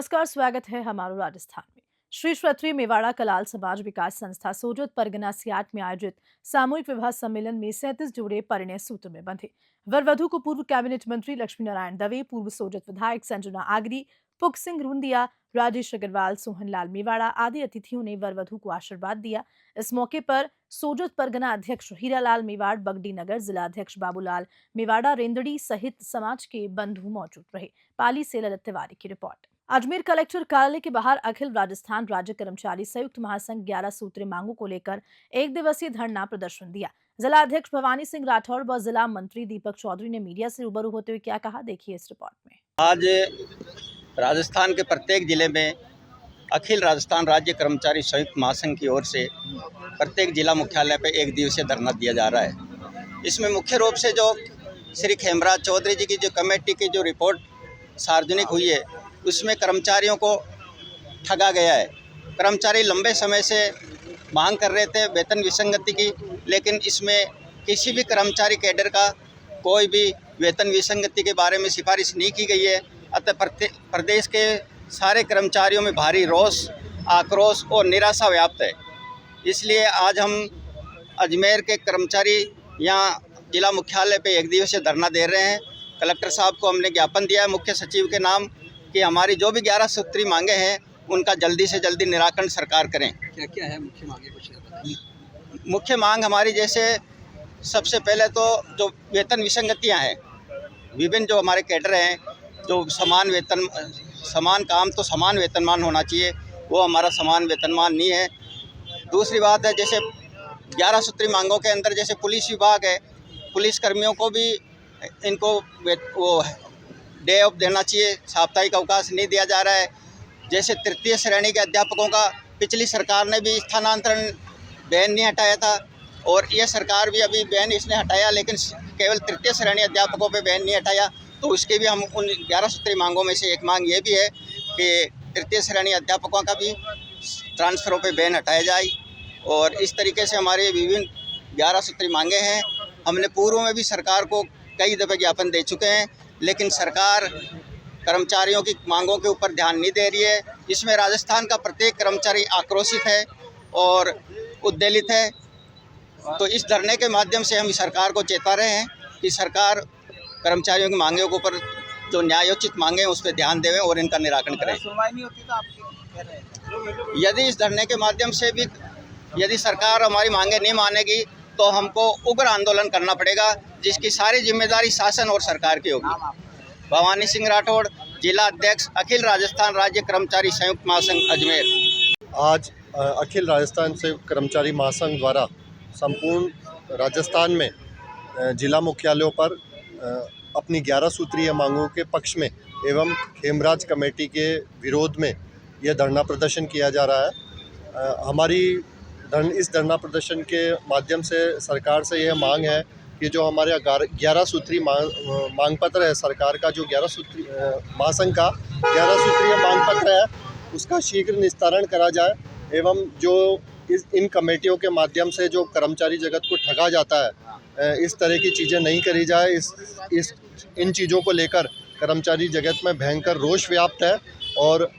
नमस्कार, स्वागत है हमारो राजस्थान में। श्री क्षेत्रीय मेवाड़ा कलाल समाज विकास संस्था सोजत परगना सियाट में आयोजित सामूहिक विवाह सम्मेलन में 37 जोड़े परिणय सूत्र में बंधे। वर वधु को पूर्व कैबिनेट मंत्री लक्ष्मी नारायण दवे, पूर्व सोजत विधायक संजना आगरी, पुख सिंह रूंदिया, राजेश अग्रवाल, सोहन लाल मेवाड़ा आदि अतिथियों ने वर वधु को आशीर्वाद दिया। इस मौके पर सोजत परगना अध्यक्ष हीरालाल मेवाड़, बगडी नगर जिला अध्यक्ष बाबूलाल मेवाड़ा, रेंदड़ी सहित समाज के बंधु मौजूद रहे। पाली से ललित तिवारी की रिपोर्ट। अजमेर कलेक्टर कार्यालय के बाहर अखिल राजस्थान राज्य कर्मचारी संयुक्त महासंघ 11 सूत्रीय मांगों को लेकर एक दिवसीय धरना प्रदर्शन दिया। जिला अध्यक्ष भवानी सिंह राठौड़ व जिला मंत्री दीपक चौधरी ने मीडिया से रूबरू होते हुए क्या कहा, देखिए इस रिपोर्ट में। आज राजस्थान के प्रत्येक जिले में अखिल राजस्थान राज्य कर्मचारी संयुक्त महासंघ की ओर से प्रत्येक जिला मुख्यालय पर एक दिवसीय धरना दिया जा रहा है। इसमें मुख्य रूप से जो श्री खेमराज चौधरी जी की जो कमेटी की जो रिपोर्ट सार्वजनिक हुई है, उसमें कर्मचारियों को ठगा गया है। कर्मचारी लंबे समय से मांग कर रहे थे वेतन विसंगति की, लेकिन इसमें किसी भी कर्मचारी कैडर का कोई भी वेतन विसंगति के बारे में सिफारिश नहीं की गई है। अतः प्रदेश के सारे कर्मचारियों में भारी रोष, आक्रोश और निराशा व्याप्त है। इसलिए आज हम अजमेर के कर्मचारी यहाँ जिला मुख्यालय पे एक दिवसीय धरना दे रहे हैं। कलेक्टर साहब को हमने ज्ञापन दिया है मुख्य सचिव के नाम कि हमारी जो भी 11 सूत्री मांगे हैं उनका जल्दी से जल्दी निराकरण सरकार करें। क्या क्या है मुख्य मांगे, कुछ बताइए। मुख्य मांग हमारी जैसे सबसे पहले तो जो वेतन विसंगतियां हैं, विभिन्न जो हमारे कैडर हैं, जो समान वेतन, समान काम तो समान वेतनमान होना चाहिए, वो हमारा समान वेतनमान नहीं है। दूसरी बात है जैसे 11 सूत्री मांगों के अंदर जैसे पुलिस विभाग है, पुलिस कर्मियों को भी इनको वो डे ऑफ देना चाहिए, साप्ताहिक अवकाश नहीं दिया जा रहा है। जैसे तृतीय श्रेणी के अध्यापकों का पिछली सरकार ने भी स्थानांतरण बैन नहीं हटाया था और यह सरकार भी अभी बैन इसने हटाया, लेकिन केवल तृतीय श्रेणी अध्यापकों पे बैन नहीं हटाया। तो उसके भी हम उन 11 सूत्री मांगों में से एक मांग ये भी है कि तृतीय श्रेणी अध्यापकों का भी ट्रांसफरों पे बैन हटाया जाए। और इस तरीके से हमारे विभिन्न 11 सूत्री मांगे हैं। हमने पूर्व में भी सरकार को कई दफ़े ज्ञापन दे चुके हैं, लेकिन सरकार कर्मचारियों की मांगों के ऊपर ध्यान नहीं दे रही है। इसमें राजस्थान का प्रत्येक कर्मचारी आक्रोशित है और उद्वेलित है। तो इस धरने के माध्यम से हम सरकार को चेता रहे हैं कि सरकार कर्मचारियों की मांगों के ऊपर जो न्यायोचित मांगे हैं उस पर ध्यान देवें और इनका निराकरण करें। सुनवाई नहीं होती तो आप कह रहे हैं यदि इस धरने के माध्यम से भी यदि सरकार हमारी मांगे नहीं मानेगी तो हमको उग्र आंदोलन करना पड़ेगा, जिसकी सारी जिम्मेदारी शासन और सरकार की होगी। भवानी सिंह राठौड़, जिला अध्यक्ष, अखिल राजस्थान राज्य कर्मचारी संयुक्त महासंघ अजमेर। आज अखिल राजस्थान संयुक्त कर्मचारी महासंघ द्वारा संपूर्ण राजस्थान में जिला मुख्यालयों पर अपनी 11 सूत्रीय मांगों के पक्ष में एवं खेमराज कमेटी के विरोध में यह धरना प्रदर्शन किया जा रहा है। हमारी इस धरना प्रदर्शन के माध्यम से सरकार से यह मांग है कि जो हमारे 11 सूत्री मांग पत्र है, सरकार का जो 11 सूत्री महासंघ का 11 सूत्रीय मांग पत्र है, उसका शीघ्र निस्तारण करा जाए एवं जो इन कमेटियों के माध्यम से जो कर्मचारी जगत को ठगा जाता है, इस तरह की चीज़ें नहीं करी जाए। इन चीज़ों को लेकर कर्मचारी जगत में भयंकर रोष व्याप्त है और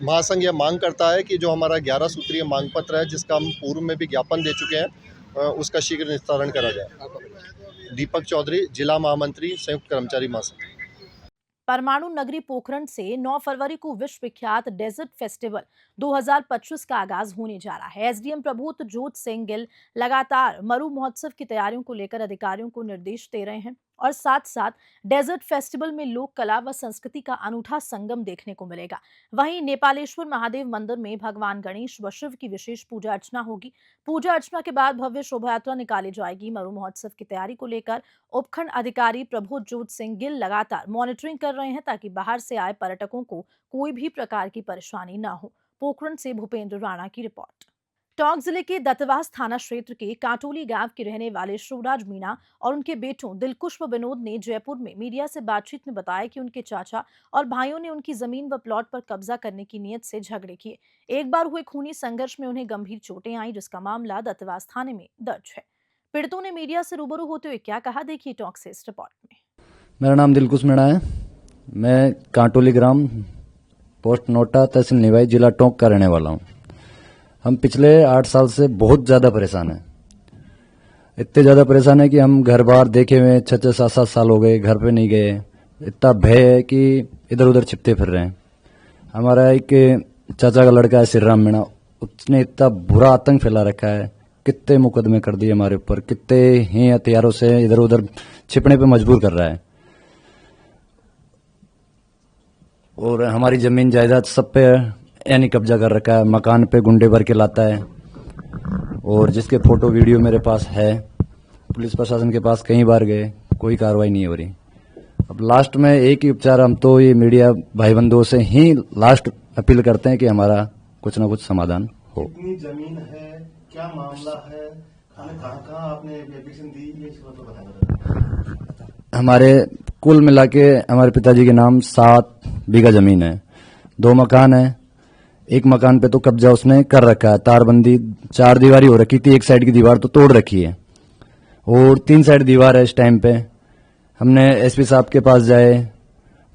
महासंघ यह मांग करता है कि जो हमारा 11 सूत्रीय मांग पत्र है, जिसका हम पूर्व में भी ज्ञापन दे चुके हैं, उसका शीघ्र निस्तारण करा जाए। दीपक चौधरी, जिला महामंत्री, संयुक्त कर्मचारी महासंघ। परमाणु नगरी पोखरण से 9 फरवरी को विश्व विख्यात डेजर्ट फेस्टिवल 2025 का आगाज होने जा रहा है। एसडीएम प्रभोत जोत सिंह गिल लगातार मरु महोत्सव की तैयारियों को लेकर अधिकारियों को निर्देश दे रहे हैं और साथ साथ डेजर्ट फेस्टिवल में लोक कला व संस्कृति का अनूठा संगम देखने को मिलेगा। वहीं नेपालेश्वर महादेव मंदिर में भगवान गणेश व शिव की विशेष पूजा अर्चना होगी। पूजा अर्चना के बाद भव्य शोभा यात्रा निकाली जाएगी। मरु महोत्सव की तैयारी को लेकर उपखंड अधिकारी प्रभोत जोत सिंह गिल लगातार मॉनिटरिंग कर रहे हैं ताकि बाहर से आए पर्यटकों को कोई भी प्रकार की परेशानी न हो। पोखरण से भूपेंद्र राणा की रिपोर्ट। टोंक जिले के दत्तवास थाना क्षेत्र के काटोली गांव के रहने वाले शिवराज मीणा और उनके बेटों दिलकुश व विनोद ने जयपुर में मीडिया से बातचीत में बताया कि उनके चाचा और भाइयों ने उनकी जमीन व प्लॉट पर कब्जा करने की नीयत से झगड़े किए। एक बार हुए खूनी संघर्ष में उन्हें गंभीर चोटें आई, जिसका मामला दत्तवास थाने में दर्ज है। पीड़ितों ने मीडिया से रूबरू होते हुए क्या कहा, देखिए टोंक से इस रिपोर्ट में। मेरा नाम दिलकुश मीणा है। मैं काटोली ग्राम पोस्ट नोटा, तहसील निवाई, जिला टोंक का रहने वाला हूँ। हम पिछले 8 साल से बहुत ज़्यादा परेशान हैं। इतने ज़्यादा परेशान है कि हम घर बार देखे हुए 6-6, 7-7 साल हो गए, घर पे नहीं गए। इतना भय है कि इधर उधर छिपते फिर रहे हैं। हमारा एक चाचा का लड़का है श्रीराम मीणा, उसने इतना बुरा आतंक फैला रखा है, कितने मुकदमे कर दिए हमारे ऊपर, कितने ही हथियारों से इधर उधर छिपने पे मजबूर कर रहा है। और हमारी जमीन जायदाद सब पे यानी कब्जा कर रखा है, मकान पे गुंडे भर के लाता है, और जिसके फोटो वीडियो मेरे पास है। पुलिस प्रशासन के पास कई बार गए, कोई कार्रवाई नहीं हो रही। अब लास्ट में एक ही उपचार, हम तो ये मीडिया भाई बंधुओं से ही लास्ट अपील करते हैं कि हमारा कुछ ना कुछ समाधान हो। कितनी जमीन है, क्या मामला है, कहाँ आपने एप्लीकेशन दी, ये तो बताना। हमारे कुल मिला के हमारे पिताजी के नाम 7 बीघा जमीन है, 2 मकान है। एक मकान पे तो कब्जा उसने कर रखा है, तारबंदी 4 दीवारी हो रखी थी, एक साइड की दीवार तो तोड़ रखी है, और 3 साइड दीवार है। इस टाइम पे हमने एसपी साहब के पास जाए,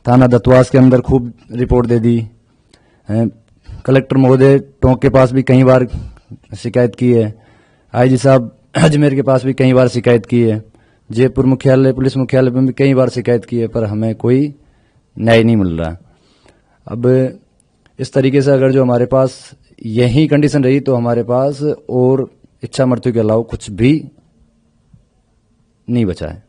थाना दत्वास के अंदर खूब रिपोर्ट दे दी, कलेक्टर महोदय टोंक के पास भी कई बार शिकायत की है, आईजी साहब अजमेर के पास भी कई बार शिकायत की है, जयपुर मुख्यालय पुलिस मुख्यालय में भी कई बार शिकायत की है, पर हमें कोई न्याय नहीं मिल रहा। अब इस तरीके से अगर जो हमारे पास यही कंडीशन रही तो हमारे पास और इच्छा मृत्यु के अलावा कुछ भी नहीं बचा है।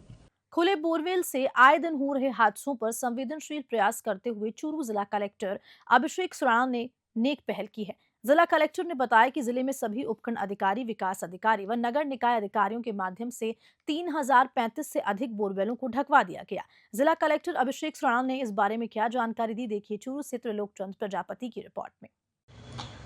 खुले बोरवेल से आए दिन हो रहे हादसों पर संवेदनशील प्रयास करते हुए चूरू जिला कलेक्टर अभिषेक सुराणा ने नेक पहल की है। जिला कलेक्टर ने बताया कि जिले में सभी उपखंड अधिकारी, विकास अधिकारी व नगर निकाय अधिकारियों के माध्यम से 3035 से अधिक बोरवेलों को ढकवा दिया गया। जिला कलेक्टर अभिषेक सुराणा ने इस बारे में क्या जानकारी दी, देखिए चूरू से त्रिलोकचंद प्रजापति की रिपोर्ट में।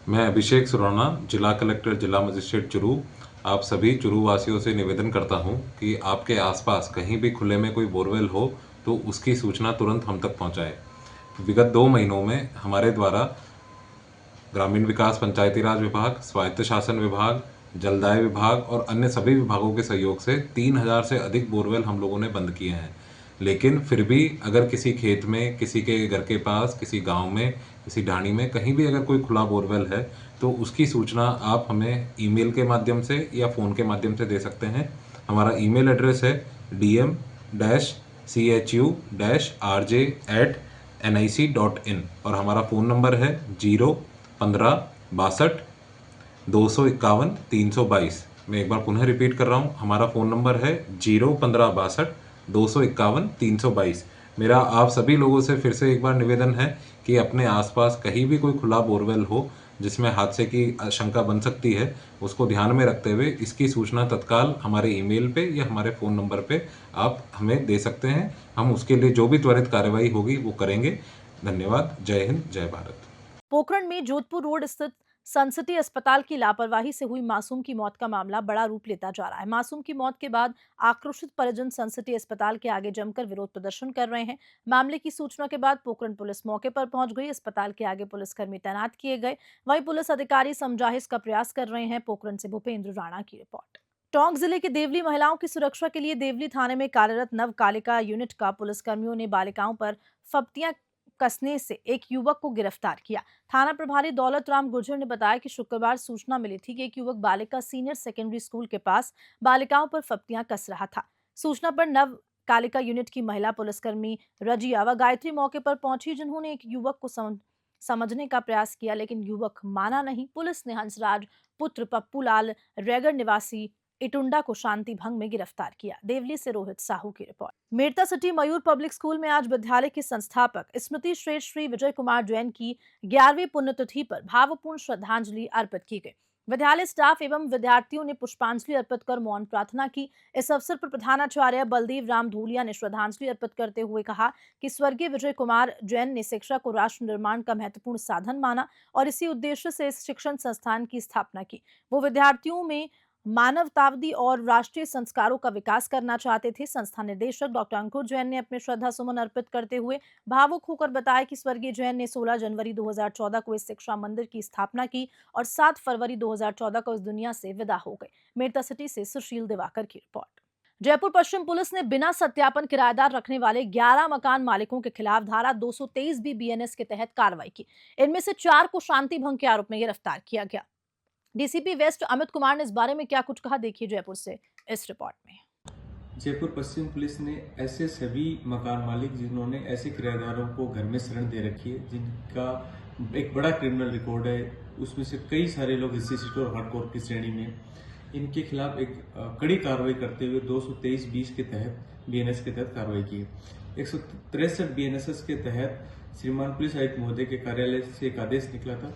मैं अभिषेक सुराणा, जिला कलेक्टर, जिला मजिस्ट्रेट चूरू, आप सभी चूरू वासियों से निवेदन करता हूं कि आपके आसपास कहीं भी खुले में कोई बोरवेल हो तो उसकी सूचना तुरंत हम तक पहुंचाएं। विगत 2 महीनों में हमारे द्वारा ग्रामीण विकास पंचायती राज विभाग, स्वायत्त शासन विभाग, जलदाय विभाग और अन्य सभी विभागों के सहयोग से 3000 से अधिक बोरवेल हम लोगों ने बंद किए हैं। लेकिन फिर भी अगर किसी खेत में, किसी के घर के पास, किसी गांव में, किसी ढाणी में कहीं भी अगर कोई खुला बोरवेल है तो उसकी सूचना आप हमें ईमेल के माध्यम से या फ़ोन के माध्यम से दे सकते हैं। हमारा ईमेल एड्रेस है dm-chu-rj@nic.in और हमारा फ़ोन नंबर है 015-62-351-322। मैं एक बार पुनः रिपीट कर रहा हूँ, हमारा फ़ोन नंबर है 015-62-251-322। मेरा आप सभी लोगों से फिर से एक बार निवेदन है कि अपने आसपास कहीं भी कोई खुला बोरवेल हो जिसमें हादसे की आशंका बन सकती है, उसको ध्यान में रखते हुए इसकी सूचना तत्काल हमारे ईमेल पे या हमारे फ़ोन नंबर पे आप हमें दे सकते हैं। हम उसके लिए जो भी त्वरित कार्रवाई होगी वो करेंगे। धन्यवाद। जय हिंद, जय भारत। पोखरण में जोधपुर रोड स्थित सनसिटी अस्पताल की लापरवाही से हुई मासूम की मौत का मामला बड़ा रूप लेता जा रहा है। मासूम की मौत के बाद आक्रोशित परिजन सनसिटी अस्पताल के आगे जमकर विरोध प्रदर्शन कर रहे हैं। मामले की सूचना के बाद पोखरण पुलिस मौके पर पहुंच गई। अस्पताल के आगे पुलिसकर्मी तैनात किए गए, वहीं पुलिस अधिकारी समझाइश का प्रयास कर रहे हैं। पोखरण से भूपेंद्र राणा की रिपोर्ट। टोंक जिले के देवली महिलाओं की सुरक्षा के लिए देवली थाने में कार्यरत नव कालिका यूनिट का पुलिसकर्मियों ने बालिकाओं पर फप्तियां कसने से एक युवक को गिरफ्तार किया। थाना प्रभारी दौलत राम गुर्जर ने बताया कि शुक्रवार सूचना मिली थी कि एक युवक बालिका सीनियर सेकेंडरी स्कूल के पास बालिकाओं पर फप्तियां कस रहा था। सूचना पर नव कालिका यूनिट की महिला पुलिसकर्मी रजिया व गायत्री मौके पर पहुंची, जिन्होंने एक युवक को समझने का प्रयास किया, लेकिन युवक माना नहीं। पुलिस ने हंसराज पुत्र पप्पू लाल रेगर निवासी इटुंडा को शांति भंग में गिरफ्तार किया। देवली से रोहित साहू की रिपोर्ट। मेड़ता सिटी मयूर पब्लिक स्कूल में आज विद्यालय के संस्थापक स्मृति श्रेष्ठ श्री विजय कुमार जैन की 11वीं पुण्यतिथि पर भावपूर्ण श्रद्धांजलि अर्पित की गई। विद्यालय स्टाफ एवं विद्यार्थियों ने पुष्पांजलि अर्पित कर मौन प्रार्थना की। इस अवसर पर प्रधानाचार्य बलदेव राम धूलिया ने श्रद्धांजलि अर्पित करते हुए कहा कि स्वर्गीय विजय कुमार जैन ने शिक्षा को राष्ट्र निर्माण का महत्वपूर्ण साधन माना और इसी उद्देश्य से इस शिक्षण संस्थान की स्थापना की। वो विद्यार्थियों में मानवतावादी और राष्ट्रीय संस्कारों का विकास करना चाहते थे। संस्था निदेशक डॉक्टर अंकुर जैन ने अपने श्रद्धा सुमन अर्पित करते हुए भावुक होकर बताया कि स्वर्गीय जैन ने 16 जनवरी 2014 को इस शिक्षा मंदिर की स्थापना की और 7 फरवरी 2014 को इस दुनिया से विदा हो गए। मेड़ता सिटी से सुशील दिवाकर की रिपोर्ट। जयपुर पश्चिम पुलिस ने बिना सत्यापन किराएदार रखने वाले 11 मकान मालिकों के खिलाफ धारा 223 बी बीएनएस के तहत कार्रवाई की। इनमें से 4 को शांति भंग के आरोप में गिरफ्तार किया गया। डीसीपी वेस्ट अमित कुमार ने इस बारे में क्या कुछ कहा, देखिए जयपुर से इस रिपोर्ट में। जयपुर पश्चिम पुलिस ने ऐसे सभी मकान मालिक जिन्होंने ऐसे किराएदारों को घर में शरण दे रखी है, जिनका एक बड़ा क्रिमिनल रिकॉर्ड है, उसमें से कई सारे लोग हिस्सी सीटर और हार्डकोर की श्रेणी में, इनके खिलाफ एक कड़ी कार्रवाई करते हुए 223(20) के तहत बीएनएस के तहत कार्रवाई की। 163 बीएनएस के तहत श्रीमान पुलिस आयुक्त महोदय के कार्यालय से एक आदेश निकला था।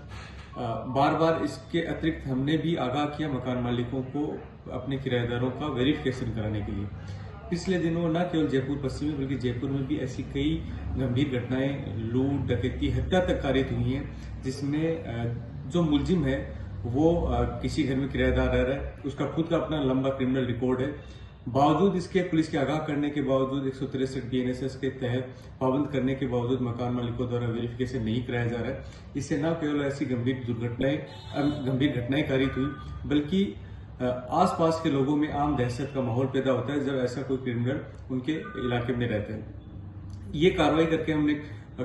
बार बार इसके अतिरिक्त हमने भी आगाह किया मकान मालिकों को अपने किराएदारों का वेरिफिकेशन कराने के लिए। पिछले दिनों न केवल जयपुर पश्चिम में बल्कि जयपुर में भी ऐसी कई गंभीर घटनाएं, लूट, डकैती, हत्या तक कारित हुई हैं, जिसमें जो मुलजिम है वो किसी घर में किराएदार रह रहा है, उसका खुद का अपना लंबा क्रिमिनल रिकॉर्ड है। बावजूद इसके पुलिस के आगाह करने के बावजूद 163 बीएनएस के तहत पाबंद करने के बावजूद मकान मालिकों द्वारा वेरिफिकेशन नहीं कराया जा रहा है। इससे न केवल ऐसी गंभीर घटनाएं कारित हुई, बल्कि आसपास के लोगों में आम दहशत का माहौल पैदा होता है जब ऐसा कोई क्रिमिनल उनके इलाके में रहता है। ये कार्रवाई करके हमने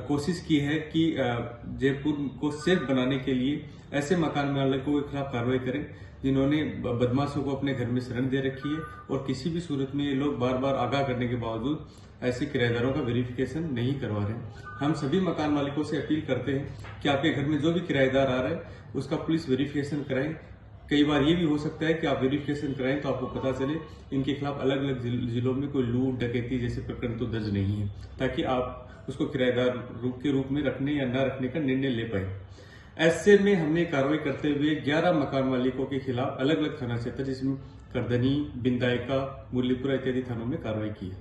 कोशिश की है कि जयपुर को सेफ बनाने के लिए ऐसे मकान मालिकों के खिलाफ कार्रवाई करें जिन्होंने बदमाशों को अपने घर में शरण दे रखी है, और किसी भी सूरत में ये लोग बार बार आगाह करने के बावजूद ऐसे किराएदारों का वेरिफिकेशन नहीं करवा रहे। हम सभी मकान मालिकों से अपील करते हैं कि आपके घर में जो भी किराएदार आ रहा है उसका पुलिस वेरिफिकेशन कराएं। कई बार ये भी हो सकता है कि आप वेरिफिकेशन कराएं तो आपको पता चले इनके खिलाफ अलग अलग जिलों में कोई लूट, डकैती जैसे प्रकरण तो दर्ज नहीं है, ताकि आप उसको किराएदार के रूप में रखने या न रखने का निर्णय ले पाए। ऐसे में हमने कार्रवाई करते हुए 11 मकान मालिकों के खिलाफ अलग अलग थाना क्षेत्र जिसमें करधनी, बिंदायका, मुरलीपुरा इत्यादि थानों में कार्रवाई की है।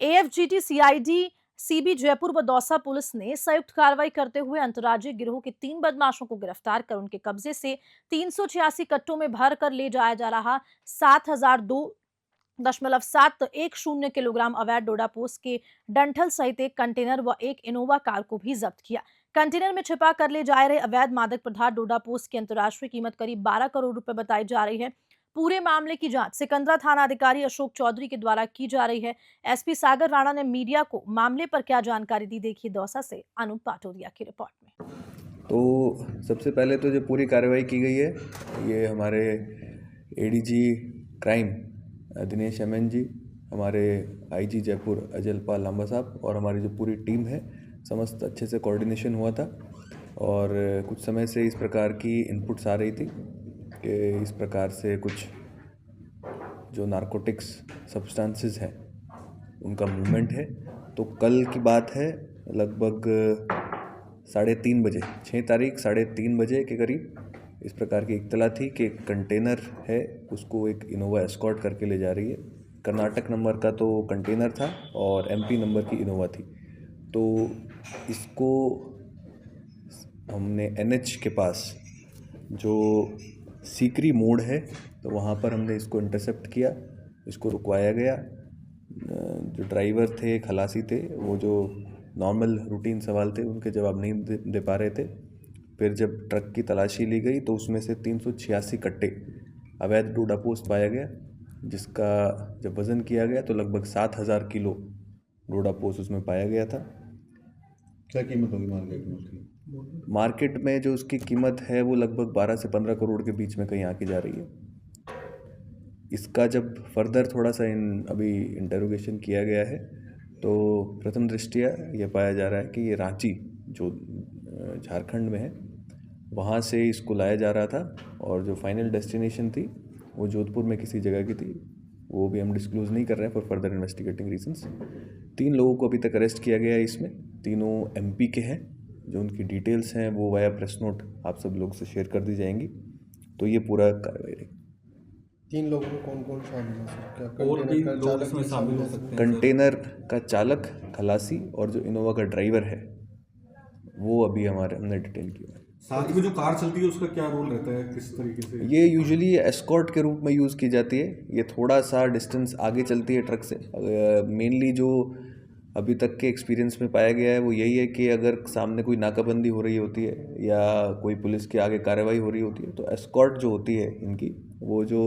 एएफजीटी, सीआईडी, सीबी जयपुर व दौसा पुलिस ने संयुक्त कार्रवाई करते हुए अंतर्राज्यीय गिरोह के 3 बदमाशों को गिरफ्तार कर उनके कब्जे से 386 कट्टों में भर कर ले जाया जा रहा 7002.710 किलोग्राम अवैध डोडापोस्त के डंठल सहित एक कंटेनर व एक इनोवा कार को भी जब्त किया। कंटेनर में छिपा कर ले जा रहे अवैध मादक पदार्थ डोडापोस्त की अंतर्राष्ट्रीय कीमत करीब 12 करोड़ रुपए बताई जा रही है। पूरे मामले की जांच सिकंदरा थाना अधिकारी अशोक चौधरी के द्वारा की जा रही है। एसपी सागर राणा ने मीडिया को मामले पर क्या जानकारी दी, देखिए दौसा से अनूप पाटोदिया की रिपोर्ट में। तो सबसे पहले तो जो पूरी कार्रवाई की गई है, ये हमारे एडीजी क्राइम दिनेश एमएन जी, हमारे आईजी जयपुर अजयपाल लांबा साहब और हमारी जो पूरी टीम है, समस्त अच्छे से कोऑर्डिनेशन हुआ था। और कुछ समय से इस प्रकार की इनपुट्स आ रही थी कि इस प्रकार से कुछ जो नारकोटिक्स सब्सटेंसेस हैं उनका मूवमेंट है। तो कल की बात है, लगभग 3:30 बजे, 6 तारीख 3:30 बजे के करीब इस प्रकार की इत्तला थी कि एक कंटेनर है, उसको एक इनोवा एस्कॉर्ट करके ले जा रही है। कर्नाटक नंबर का तो कंटेनर था और एमपी नंबर की इनोवा थी। तो इसको हमने एनएच के पास जो सीकरी मोड़ है, तो वहाँ पर हमने इसको इंटरसेप्ट किया, इसको रुकवाया गया। जो ड्राइवर थे, खलासी थे, वो जो नॉर्मल रूटीन सवाल थे उनके जवाब नहीं दे पा रहे थे। फिर जब ट्रक की तलाशी ली गई तो उसमें से 386 कट्टे अवैध डोडापोस्त पाया गया, जिसका जब वज़न किया गया तो लगभग 7000 किलो डोडापोस्त उसमें पाया गया था। क्या कीमत होगी मार्केट में उसकी? मार्केट में जो उसकी कीमत है वो लगभग 12 से 15 करोड़ के बीच में कहीं आके जा रही है। इसका जब फर्दर थोड़ा सा अभी इंटरोगेशन किया गया है तो प्रथम दृष्टया ये पाया जा रहा है कि ये रांची जो झारखंड में है वहाँ से इसको लाया जा रहा था, और जो फाइनल डेस्टिनेशन थी वो जोधपुर में किसी जगह की थी, वो भी हम डिस्क्लोज़ नहीं कर रहे हैं फॉर फर्दर इन्वेस्टिगेटिंग रीजंस। 3 लोगों को अभी तक अरेस्ट किया गया है। इसमें तीनों एमपी के हैं। जो उनकी डिटेल्स हैं वो वाया प्रेस नोट आप सब लोग से शेयर कर दी जाएंगी। तो ये पूरा कार्रवाई रही। 3 लोगों में कौन कौन शामिल हो सकते हैं? और 3 लोग इसमें शामिल हो सकते हैं। कंटेनर का चालक, खलासी और जो इनोवा का ड्राइवर है वो अभी हमने डिटेल किया है। साथ में जो कार चलती है उसका क्या रोल रहता है, किस तरीके से? ये यूजुअली एस्कॉर्ट के रूप में यूज़ की जाती है। ये थोड़ा सा डिस्टेंस आगे चलती है ट्रक से। मेनली जो अभी तक के एक्सपीरियंस में पाया गया है वो यही है कि अगर सामने कोई नाकाबंदी हो रही होती है या कोई पुलिस के आगे कार्रवाई हो रही होती है तो एस्कॉर्ट जो होती है इनकी, वो जो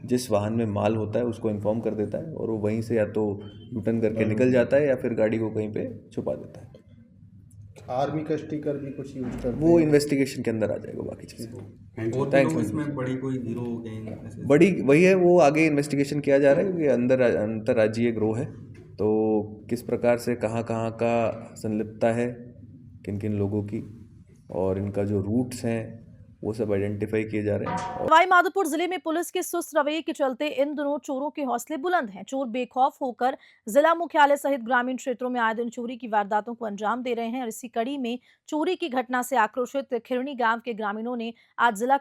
जिस वाहन में माल होता है उसको इन्फॉर्म कर देता है और वो वहीं से या तो यूटर्न करके निकल जाता है या फिर गाड़ी को कहीं पे छुपा देता है। आर्मी का स्टिकर भी कुछ यूज करते वो इन्वेस्टिगेशन के अंदर आ जाएगा बाकी चीज़ें। थैंक्स। इसमें बड़ी कोई गिरोह गैंग ऐसे बड़ी वही है, वो आगे इन्वेस्टिगेशन किया जा रहा है क्योंकि अंतर्राज्यीय गिरोह है, तो किस प्रकार से कहाँ कहाँ का संलिप्तता है किन किन लोगों की और इनका जो रूट्स हैं वो सब आइडेंटिफाई किए जा रहे हैं। सवाई माधोपुर जिले में पुलिस के सुस्त रवैये के चलते इन दिनों चोरों के हौसले बुलंद हैं। चोर बेखौफ होकर जिला मुख्यालय सहित ग्रामीण क्षेत्रों में आए दिन चोरी की वारदातों को अंजाम दे रहे हैं और इसी कड़ी में चोरी की घटना से आक्रोशित खिरनी गांव के ग्रामीणों ने आज जिला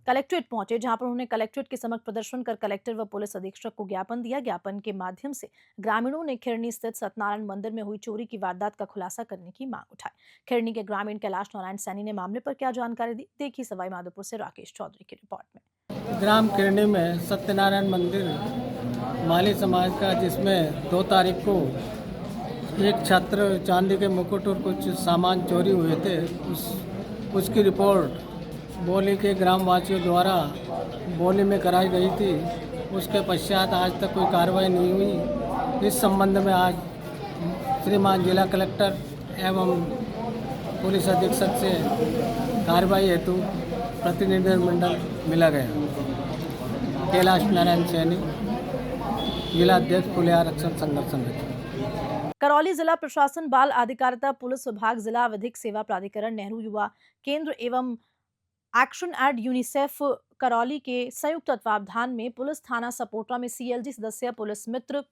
कलेक्ट्रेट पहुंचे, जहां पर उन्होंने कलेक्ट्रेट के समक्ष प्रदर्शन कर कलेक्टर व पुलिस अधीक्षक को ज्ञापन दिया। ज्ञापन के माध्यम से ग्रामीणों ने खिरनी स्थित सत्यनारायण मंदिर में हुई चोरी की वारदात का खुलासा करने की मांग उठाई। खिरनी के ग्रामीण कैलाश नारायण सैनी ने मामले पर क्या जानकारी दी, देखिए सवाई माधोपुर से राकेश चौधरी की रिपोर्ट में। ग्राम खिरनी में सत्यनारायण मंदिर माली समाज का, जिसमें 2 तारीख को एक छात्र चांदी के मुकुट और कुछ सामान चोरी हुए थे, उसकी रिपोर्ट बोली के ग्रामवासियों द्वारा बोली में कराई गई थी। उसके पश्चात आज तक कोई कार्रवाई नहीं हुई। इस संबंध में आज श्रीमान जिला कलेक्टर एवं पुलिस अधीक्षक से कार्रवाई हेतु प्रतिनिधिमंडल मिला गया। कैलाश नारायण सैनी, जिला अध्यक्ष खुले आरक्षण संघर्ष समिति। करौली जिला प्रशासन, बाल अधिकारिता पुलिस विभाग, जिला विधिक सेवा प्राधिकरण, नेहरू युवा केंद्र एवं एक्शन एड यूनिसेफ करौली के संयुक्त तत्वावधान में पुलिस थाना सपोटा में सीएलजी सदस्य, पुलिस मित्र,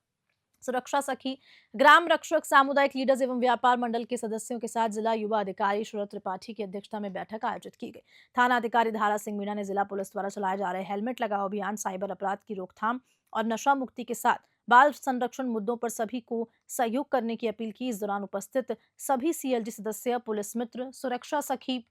सुरक्षा सखी, ग्राम रक्षक, सामुदायिक लीडर्स एवं व्यापार मंडल के सदस्यों के साथ जिला युवा अधिकारी शरद त्रिपाठी की अध्यक्षता में बैठक आयोजित की गई। थाना अधिकारी धारा सिंह मीणा ने जिला पुलिस द्वारा चलाए जा रहे हेलमेट लगाओ अभियान, साइबर अपराध की रोकथाम और नशा मुक्ति के साथ बाल संरक्षण मुद्दों पर सभी को सहयोग करने की अपील की। इस दौरान उपस्थित सभी सीएलजी सदस्य, पुलिस मित्र, सुरक्षा सखी,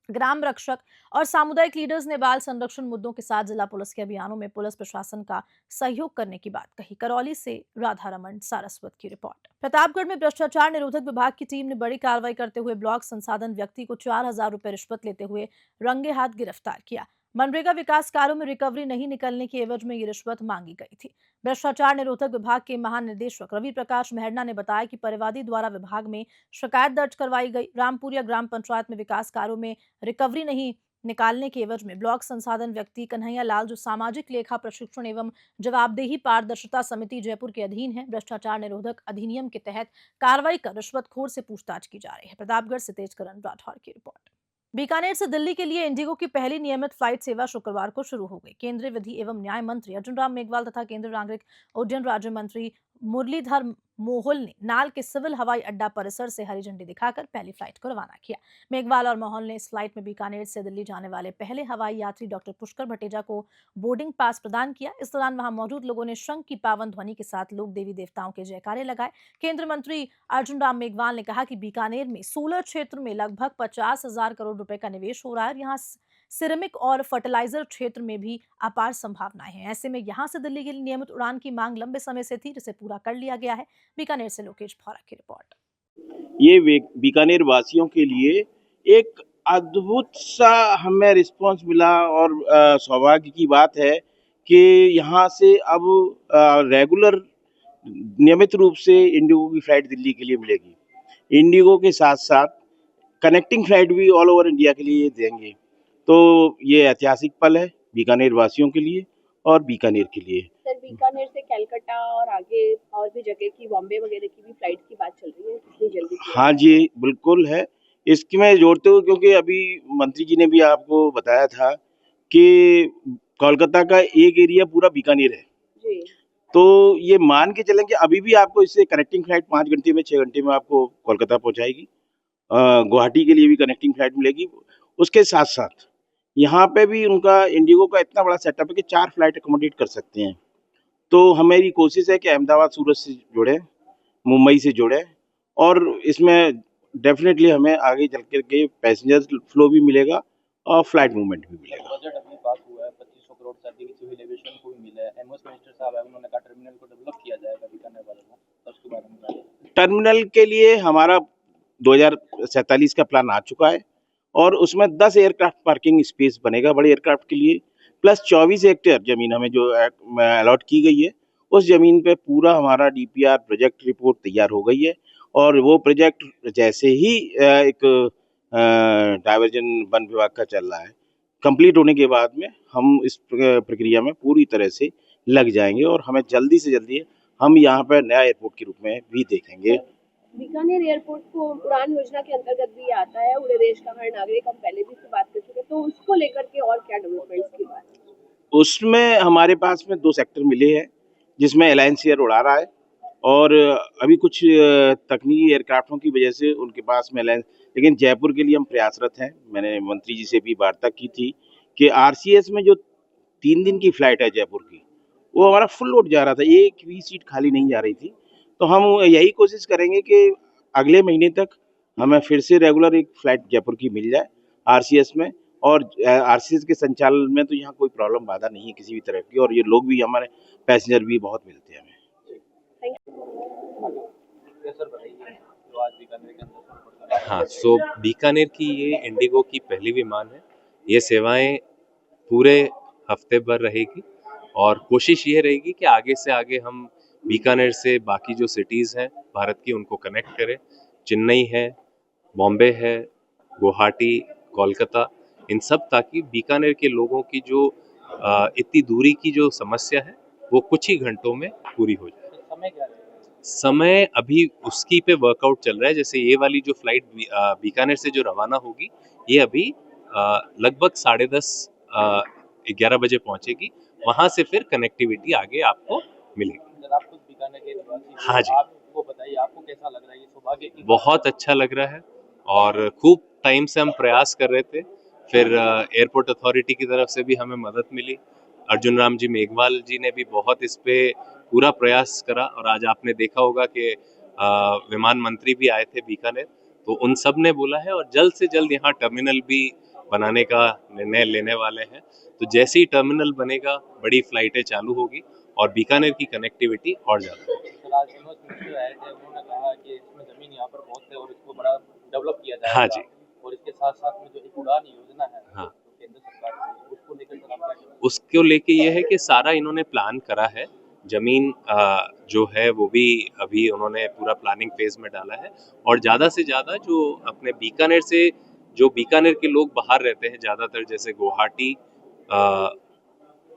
ग्राम रक्षक और सामुदायिक लीडर्स ने बाल संरक्षण मुद्दों के साथ जिला पुलिस के अभियानों में पुलिस प्रशासन का सहयोग करने की बात कही। करौली से राधारमण सारस्वत की रिपोर्ट। प्रतापगढ़ में भ्रष्टाचार निरोधक विभाग की टीम ने बड़ी कार्रवाई करते हुए ब्लॉक संसाधन व्यक्ति को 4000 रुपए रिश्वत लेते हुए रंगे हाथ गिरफ्तार किया। मनरेगा विकास कार्यों में रिकवरी नहीं निकलने की एवज में ये रिश्वत मांगी गई थी। भ्रष्टाचार निरोधक विभाग के महानिदेशक रवि प्रकाश मेहरना ने बताया कि परिवादी द्वारा विभाग में शिकायत दर्ज करवाई गई। रामपुरिया ग्राम पंचायत में विकास कार्यों में रिकवरी नहीं निकालने के एवज में ब्लॉक संसाधन व्यक्ति कन्हैया लाल, जो सामाजिक लेखा प्रशिक्षण एवं जवाबदेही पारदर्शिता समिति जयपुर के अधीन है, भ्रष्टाचार निरोधक अधिनियम के तहत कार्रवाई कर रिश्वतखोर से पूछताछ की जा रही है। प्रतापगढ़ से तेजकरण राठौर की रिपोर्ट। बीकानेर से दिल्ली के लिए इंडिगो की पहली नियमित फ्लाइट सेवा शुक्रवार को शुरू हो गई। केंद्रीय विधि एवं न्याय मंत्री अर्जुन राम मेघवाल तथा केंद्रीय नागरिक उड्डयन राज्य मंत्री मुरलीधर मोहोल ने नाल के सिविल हवाई अड्डा परिसर से हरी झंडी दिखाकर पहली फ्लाइट को रवाना किया। मेघवाल और मोहोल ने इस फ्लाइट में बीकानेर से दिल्ली जाने वाले पहले हवाई यात्री डॉक्टर पुष्कर भटेजा को बोर्डिंग पास प्रदान किया। इस दौरान वहां मौजूद लोगों ने शंख की पावन ध्वनि के साथ लोक देवी देवताओं के जयकारे लगाए। केंद्रीय मंत्री अर्जुन राम मेघवाल ने कहा कि बीकानेर में सोलर क्षेत्र में लगभग 50,000 करोड़ रुपए का निवेश हो रहा है। यहाँ सिरेमिक और फर्टिलाइजर क्षेत्र में भी अपार संभावनाएं हैं। ऐसे में यहां से दिल्ली के लिए नियमित उड़ान की मांग लंबे समय से थी, जिसे पूरा कर लिया गया है। बीकानेर से लोकेश भौरा की रिपोर्ट। ये बीकानेर वासियों के लिए एक अद्भुत सा हमें रिस्पांस मिला और सौभाग्य की बात है कि यहाँ से अब रेगुलर नियमित रूप से इंडिगो की फ्लाइट दिल्ली के लिए मिलेगी। इंडिगो के साथ साथ कनेक्टिंग फ्लाइट भी ऑल ओवर इंडिया के लिए देंगे। तो ये ऐतिहासिक पल है बीकानेर वासियों के लिए और बीकानेर के लिए। सर, बीकानेर से कलकत्ता और आगे और भी जगह की, बॉम्बे वगैरह की भी फ्लाइट की बात चल रही है, कितनी जल्दी? हाँ जी, बिल्कुल है। इसकी मैं जोड़ते हुए, क्योंकि अभी मंत्री जी ने भी आपको बताया था कि कोलकाता का एक एरिया पूरा बीकानेर है जी। तो ये मान के चलें कि अभी भी आपको इससे कनेक्टिंग फ्लाइट 5 घंटे में 6 घंटे में आपको कोलकाता पहुंचाएगी। गुवाहाटी के लिए भी कनेक्टिंग फ्लाइट मिलेगी। उसके साथ साथ यहाँ पे भी उनका इंडिगो का इतना बड़ा सेटअप है कि 4 फ्लाइट अकोमोडेट कर सकते हैं। तो हमारी कोशिश है कि अहमदाबाद सूरत से जुड़े, मुंबई से जुड़े और इसमें डेफिनेटली हमें आगे चल करके पैसेंजर फ्लो भी मिलेगा और फ्लाइट मूवमेंट भी मिलेगा। बजट अभी पास हुआ है, 2500 करोड़ से अधिक सिविल एविएशन को भी मिला है। एमओएस मिनिस्टर साहब है, उन्होंने कहा टर्मिनल को डेवलप किया जाएगा बीकानेर वाले में, तो उसके बारे में टर्मिनल के लिए हमारा 2047 का प्लान आ चुका है और उसमें 10 एयरक्राफ्ट पार्किंग स्पेस बनेगा बड़े एयरक्राफ्ट के लिए, प्लस 24 हेक्टेयर जमीन हमें जो अलॉट की गई है, उस जमीन पे पूरा हमारा DPR प्रोजेक्ट रिपोर्ट तैयार हो गई है। और वो प्रोजेक्ट जैसे ही एक डायवर्जन वन विभाग का चल रहा है, कंप्लीट होने के बाद में हम इस प्रक्रिया में पूरी तरह से लग जाएंगे और हमें जल्दी से जल्दी हम यहाँ पर नया एयरपोर्ट के रूप में भी देखेंगे। बीकानेर एयरपोर्ट को उड़ान योजना के अंतर्गत भी आता है, उड़े देश का हर नागरिक, हम पहले भी इससे बात कर चुके, तो उसको लेकर के और क्या डेवलपमेंट्स की बात है? उसमें हमारे पास में 2 सेक्टर मिले हैं, जिसमें एलायंस एयर उड़ा रहा है और अभी कुछ तकनीकी एयरक्राफ्टों की वजह से उनके पास में एलायंस, लेकिन जयपुर के लिए हम प्रयासरत हैं। मैंने मंत्री जी से भी वार्ता की थी कि RCS में जो 3 दिन की फ्लाइट है जयपुर की, वो हमारा फुल लोड जा रहा था, एक भी सीट खाली नहीं जा रही थी। तो हम यही कोशिश करेंगे कि अगले महीने तक हमें फिर से रेगुलर एक फ्लाइट जयपुर की मिल जाए RCS में। और RCS के संचालन में तो यहाँ कोई प्रॉब्लम बाधा नहीं है किसी भी तरह की, और ये लोग भी हमारे पैसेंजर भी बहुत मिलते हैं हमें। हाँ, सो बीकानेर की ये इंडिगो की पहली विमान है। ये सेवाएं पूरे हफ्ते भर रहेगी और कोशिश ये रहेगी कि आगे से आगे हम बीकानेर से बाकी जो सिटीज़ हैं भारत की उनको कनेक्ट करें। चेन्नई है, बॉम्बे है, गुवाहाटी, कोलकाता, इन सब, ताकि बीकानेर के लोगों की जो इतनी दूरी की जो समस्या है वो कुछ ही घंटों में पूरी हो जाए। समय क्या रहेगा? समय अभी उसकी पे वर्कआउट चल रहा है। जैसे ये वाली जो फ्लाइट बीकानेर से जो रवाना होगी, ये अभी लगभग 10:30 11 बजे पहुंचेगी। वहां से फिर कनेक्टिविटी आगे आपको मिलेगी। आप खुद बीकानेर के निवासी, हाँ जी, आपको बताइए, आपको कैसा लग रहा है? ये सौभाग्य की बहुत अच्छा लग रहा है और खूब टाइम से हम प्रयास कर रहे थे। फिर एयरपोर्ट अथॉरिटी की तरफ से भी हमें मदद मिली। अर्जुन राम जी मेघवाल जी ने भी बहुत इस पे पूरा प्रयास करा और आज आपने देखा होगा कि विमान मंत्री भी आए थे बीकानेर, तो उन सब ने बोला है और जल्द से जल्द यहाँ टर्मिनल भी बनाने का निर्णय लेने वाले हैं। तो जैसे ही टर्मिनल बनेगा, बड़ी फ्लाइटें चालू होगी और बीकानेर की कनेक्टिविटी और ज्यादा होगी। उन्होंने कहा कि इसमें जमीन यहाँ पर बहुत है और इसको बड़ा डेवलप किया जाएगा। हाँ जी, और इसके साथ साथ में जो एक उड़ान योजना है, हाँ, तो केंद्र सरकार की, उसको लेकर सर आप क्या कहेंगे? उसको लेके ये है कि सारा इन्होंने प्लान करा है। जमीन जो है वो भी अभी उन्होंने पूरा प्लानिंग फेज में डाला है और ज़्यादा से ज़्यादा जो अपने बीकानेर से, जो बीकानेर के लोग बाहर रहते हैं ज़्यादातर, जैसे गुवाहाटी,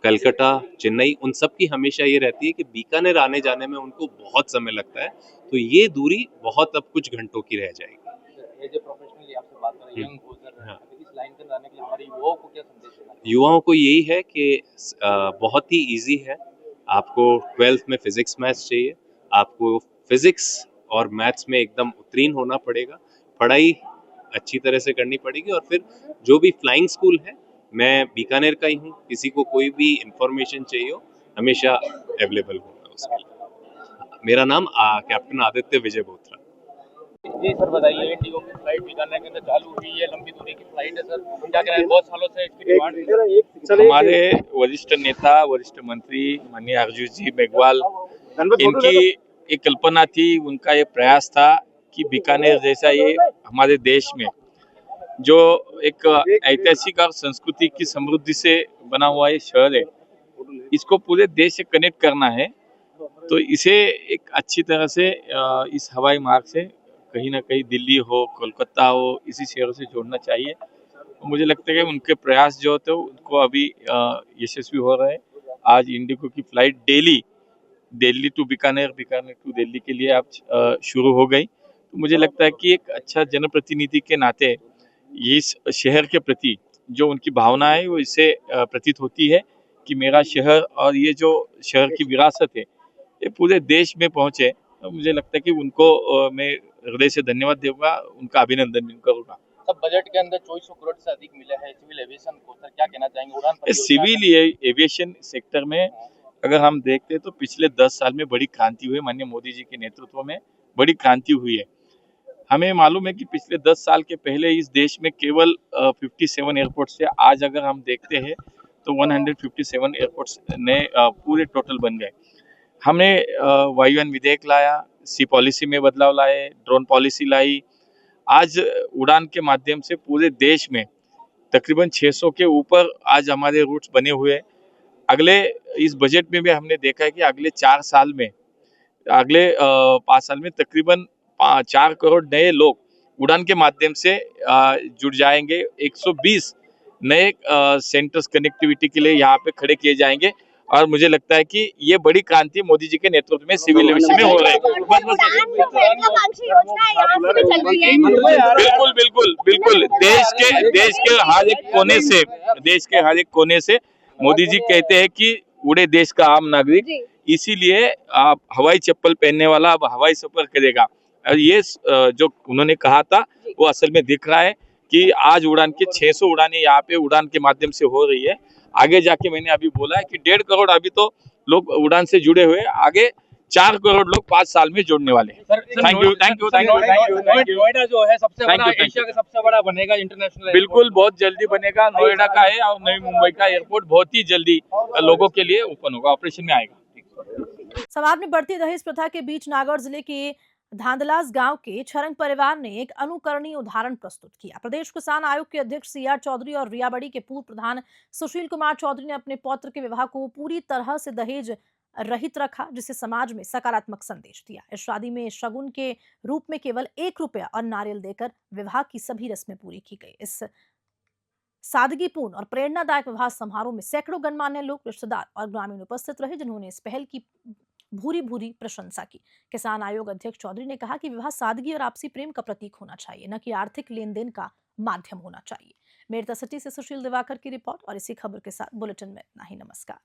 कलकत्ता, चेन्नई, उन सब की हमेशा ये रहती है कि बीकानेर आने जाने में उनको बहुत समय लगता है, तो ये दूरी बहुत अब कुछ घंटों की रह जाएगी। एज ए प्रोफेशनली आपसे बात करें, यंग यूजर, हाँ, इस लाइन पर आने के लिए हमारे युवाओं को क्या संदेश देना चाहिए? युवाओं को यही है कि बहुत ही इजी है। आपको 12th में फिजिक्स मैथ्स चाहिए, आपको फिजिक्स और मैथ्स में एकदम उत्तीर्ण होना पड़ेगा, पढ़ाई अच्छी तरह से करनी पड़ेगी और फिर जो भी फ्लाइंग स्कूल है, मैं बीकानेर का ही हूँ, किसी को कोई भी इंफॉर्मेशन चाहिए हो हमेशा अवेलेबल होगा उसके लिए। मेरा नाम कैप्टन आदित्य विजय बोत्रा। जी सर, बताइए, इंडिगो की फ्लाइट बीकानेर के अंदर चालू हुई है, लंबी दूरी की फ्लाइट है सर, क्या कह रहे हैं? बहुत सालों से इसकी डिमांड है। हमारे वरिष्ठ नेता, वरिष्ठ मंत्री माननीय अर्जुन जी मेघवाल, इनकी एक कल्पना थी, उनका ये प्रयास था कि बीकानेर जैसा ये हमारे देश में जो एक ऐतिहासिक और संस्कृति की समृद्धि से बना हुआ ये शहर है, इसको पूरे देश से कनेक्ट करना है। तो इसे एक अच्छी तरह से इस हवाई मार्ग से कहीं ना कहीं दिल्ली हो, कोलकाता हो, इसी शहरों से जोड़ना चाहिए। तो मुझे लगता है कि उनके प्रयास जो होते हैं उनको अभी यशस्वी हो रहे हैं। आज इंडिगो की flight Delhi to Bikaner, Bikaner to Delhi के लिए आज शुरू हो गई। तो मुझे लगता है कि एक अच्छा जनप्रतिनिधि के नाते इस शहर के प्रति जो उनकी भावना है वो इससे प्रतीत होती है कि मेरा शहर और ये जो शहर की विरासत है ये पूरे देश में पहुंचे। तो मुझे लगता है कि उनको मैं हृदय से धन्यवाद दूंगा, उनका अभिनंदन भी करूंगा। सब बजट के अंदर 2400 करोड़ से अधिक मिला है सिविल एविएशन को, सर क्या कहना चाहेंगे? उड़ान परियोजना सिविल एविएशन सेक्टर में अगर हम देखते हैं तो पिछले 10 साल में बड़ी क्रांति हुई, माननीय मोदी जी के नेतृत्व में बड़ी क्रांति हुई है। हमें मालूम है कि पिछले 10 साल के पहले इस देश में केवल 57 एयरपोर्ट से, आज अगर हम देखते हैं तो 157 एयरपोर्ट्स ने पूरे टोटल बन गए। हमने वायुयान विधेयक लाया, सी पॉलिसी में बदलाव लाए, ड्रोन पॉलिसी लाई। आज उड़ान के माध्यम से पूरे देश में तकरीबन 600 के ऊपर आज हमारे रूट्स बने हुए हैं। अगले इस बजट में भी हमने देखा है कि अगले 4 साल में, अगले 5 साल में तकरीबन 4 करोड़ नए लोग उड़ान के माध्यम से जुड़ जाएंगे। 120 नए सेंटर्स कनेक्टिविटी के लिए यहाँ पे खड़े किए जाएंगे और मुझे लगता है कि ये बड़ी क्रांति मोदी जी के नेतृत्व में सिविल एविएशन में हो रही है। बिल्कुल बिल्कुल बिल्कुल, देश के हर एक कोने से मोदी जी कहते हैं कि उड़े देश का आम नागरिक, इसीलिए आप हवाई चप्पल पहनने वाला अब हवाई सफर करेगा। और ये जो उन्होंने कहा था वो असल में दिख रहा है कि आज उड़ान के 600 उड़ानें यहाँ पे उड़ान के माध्यम से हो रही है। आगे जाके मैंने अभी बोला है कि 1.5 करोड़ अभी तो लोग उड़ान से जुड़े हुए, आगे 4 करोड़ लोग 5 साल में जुड़ने वाले हैं। Thank you. नोएडा जो है सबसे बड़ा, एशिया का सबसे बड़ा बनेगा इंटरनेशनल। बिल्कुल, बहुत जल्दी बनेगा। नोएडा का है और नई मुंबई का एयरपोर्ट बहुत ही जल्दी लोगों के लिए ओपन होगा, ऑपरेशन में आएगा। समाज में बढ़ती दहेज प्रथा के बीच नागौर जिले के धांधलास गांव के छरंग परिवार ने एक अनुकरणीय उदाहरण प्रस्तुत किया। प्रदेश किसान आयोग के अध्यक्ष सीआर चौधरी और रियाबड़ी के पूर्व प्रधान सुशील कुमार चौधरी ने अपने पौत्र के विवाह को पूरी तरह से दहेज रहित रखा, जिससे समाज में सकारात्मक संदेश दिया। इस शादी में शगुन के रूप में केवल 1 रुपया और नारियल देकर विवाह की सभी रस्में पूरी की गई। इस सादगीपूर्ण और प्रेरणादायक विवाह समारोह में सैकड़ों गणमान्य लोग, रिश्तेदार और ग्रामीण उपस्थित रहे, जिन्होंने इस पहल की भूरी भूरी प्रशंसा की। किसान आयोग अध्यक्ष चौधरी ने कहा कि विवाह सादगी और आपसी प्रेम का प्रतीक होना चाहिए, न कि आर्थिक लेन देन का माध्यम होना चाहिए। मेरठ सिटी से सुशील दिवाकर की रिपोर्ट और इसी खबर के साथ बुलेटिन में इतना ही। नमस्कार।